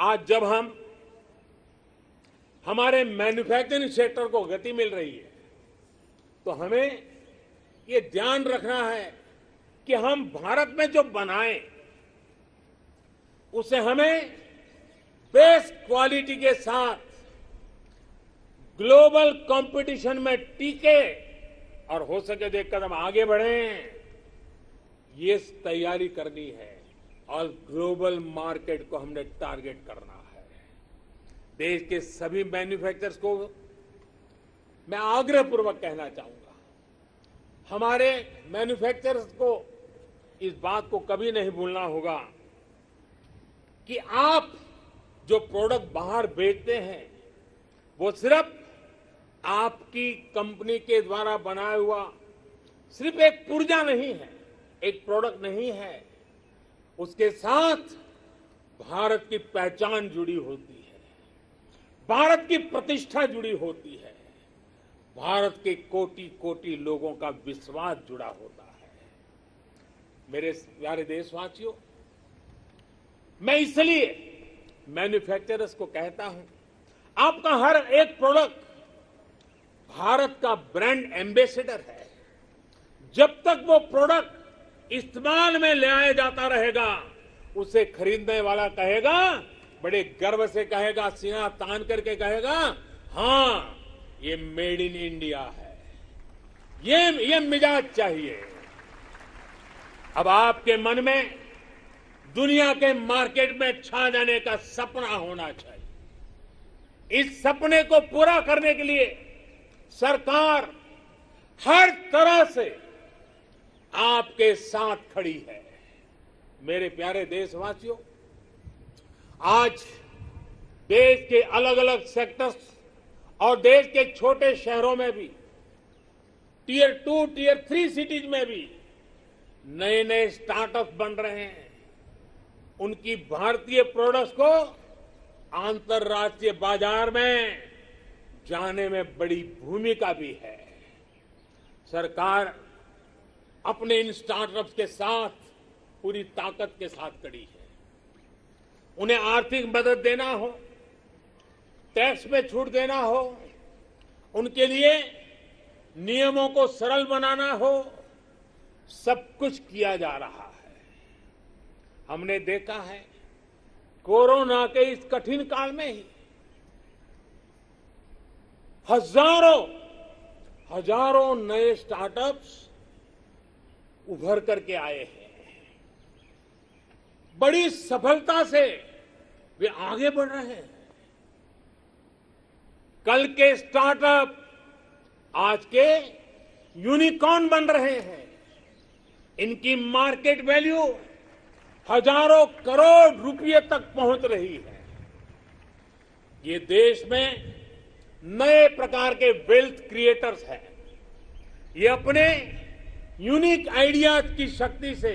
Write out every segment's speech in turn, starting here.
आज जब हम हमारे मैन्युफैक्चरिंग सेक्टर को गति मिल रही है तो हमें ये ध्यान रखना है कि हम भारत में जो बनाएं उसे हमें बेस्ट क्वालिटी के साथ ग्लोबल कंपटीशन में टिके और हो सके तो एक कदम आगे बढ़ें, ये तैयारी करनी है और ग्लोबल मार्केट को हमने टारगेट करना है। देश के सभी मैन्युफैक्चरर्स को मैं आग्रहपूर्वक कहना चाहूंगा, हमारे मैन्युफैक्चरर्स को इस बात को कभी नहीं भूलना होगा कि आप जो प्रोडक्ट बाहर बेचते हैं वो सिर्फ आपकी कंपनी के द्वारा बनाया हुआ सिर्फ एक पुर्जा नहीं है, एक प्रोडक्ट नहीं है, उसके साथ भारत की पहचान जुड़ी होती है, भारत की प्रतिष्ठा जुड़ी होती है, भारत के कोटि कोटि लोगों का विश्वास जुड़ा होता है। मेरे प्यारे देशवासियों, मैं इसलिए मैन्युफैक्चरर्स को कहता हूं, आपका हर एक प्रोडक्ट भारत का ब्रांड एम्बेसडर है। जब तक वो प्रोडक्ट इस्तेमाल में ले आया जाता रहेगा, उसे खरीदने वाला कहेगा, बड़े गर्व से कहेगा, सीना तान करके कहेगा, हां ये मेड इन इंडिया है, ये मिजाज चाहिए। अब आपके मन में दुनिया के मार्केट में छा जाने का सपना होना चाहिए। इस सपने को पूरा करने के लिए सरकार हर तरह से आपके साथ खड़ी है। मेरे प्यारे देशवासियों, आज देश के अलग अलग सेक्टर्स और देश के छोटे शहरों में भी, टियर 2, टियर 3 सिटीज में भी नए नए स्टार्टअप बन रहे हैं। उनकी भारतीय प्रोडक्ट्स को अंतर्राष्ट्रीय बाजार में जाने में बड़ी भूमिका भी है। सरकार अपने इन स्टार्टअप्स के साथ पूरी ताकत के साथ खड़ी है। उन्हें आर्थिक मदद देना हो, टैक्स में छूट देना हो, उनके लिए नियमों को सरल बनाना हो, सब कुछ किया जा रहा है। हमने देखा है कोरोना के इस कठिन काल में ही हजारों नए स्टार्टअप्स उभर करके आए हैं। बड़ी सफलता से वे आगे बढ़ रहे हैं। कल के स्टार्टअप आज के यूनिकॉर्न बन रहे हैं। इनकी मार्केट वैल्यू हजारों करोड़ रुपए तक पहुंच रही है। ये देश में नए प्रकार के वेल्थ क्रिएटर्स हैं। ये अपने यूनिक आइडियाज की शक्ति से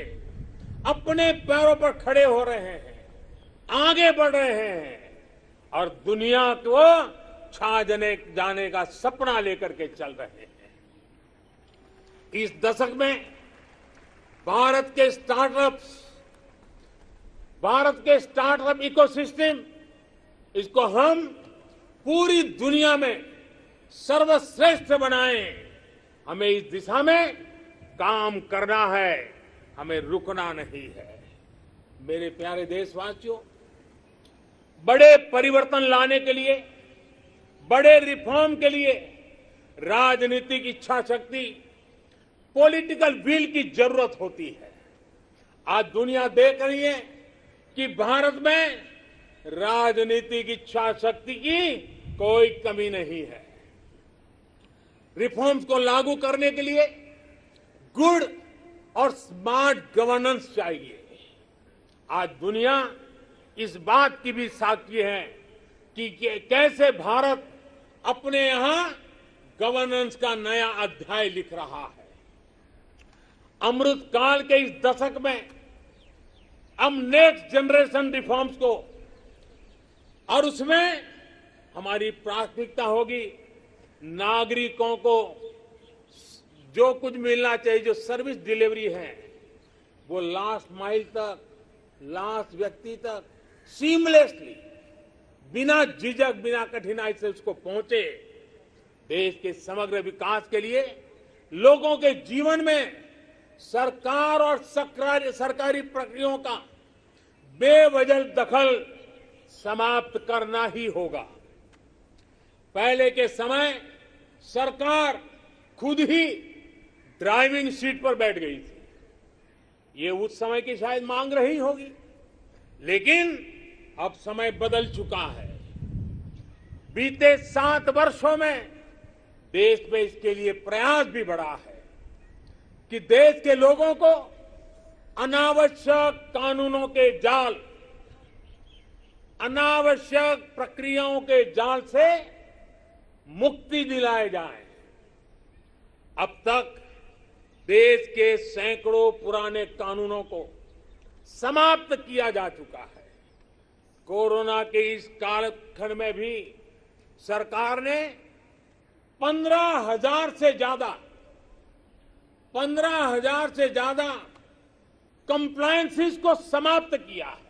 अपने पैरों पर खड़े हो रहे हैं, आगे बढ़ रहे हैं और दुनिया को छा जाने का सपना लेकर के चल रहे हैं। इस दशक में भारत के स्टार्टअप इकोसिस्टम, इसको हम पूरी दुनिया में सर्वश्रेष्ठ बनाएं। हमें इस दिशा में काम करना है, हमें रुकना नहीं है। मेरे प्यारे देशवासियों, बड़े परिवर्तन लाने के लिए, बड़े रिफॉर्म के लिए राजनीतिक इच्छा शक्ति, पॉलिटिकल विल की जरूरत होती है। आज दुनिया देख रही है कि भारत में राजनीतिक इच्छा शक्ति की कोई कमी नहीं है। रिफॉर्म्स को लागू करने के लिए गुड और स्मार्ट गवर्नेंस चाहिए। आज दुनिया इस बात की भी साक्षी है कि कैसे भारत अपने यहां गवर्नेंस का नया अध्याय लिख रहा है। अमृत काल के इस दशक में हम नेक्स्ट जनरेशन रिफॉर्म्स को, और उसमें हमारी प्राथमिकता होगी नागरिकों को जो कुछ मिलना चाहिए, जो सर्विस डिलीवरी है, वो लास्ट माइल तक, लास्ट व्यक्ति तक सीमलेसली बिना झिझक, बिना कठिनाई से उसको पहुंचे। देश के समग्र विकास के लिए लोगों के जीवन में सरकार और सरकारी प्रक्रियाओं का बेवजह दखल समाप्त करना ही होगा। पहले के समय सरकार खुद ही ड्राइविंग सीट पर बैठ गई थी। ये उस समय की शायद मांग रही होगी, लेकिन अब समय बदल चुका है। बीते 7 वर्षों में देश में इसके लिए प्रयास भी बढ़ा है कि देश के लोगों को अनावश्यक कानूनों के जाल, अनावश्यक प्रक्रियाओं के जाल से मुक्ति दिलाए जाए। अब तक देश के सैकड़ों पुराने कानूनों को समाप्त किया जा चुका है। कोरोना के इस कालखंड में भी सरकार ने 15,000 से ज्यादा कंप्लायंसेस को समाप्त किया है।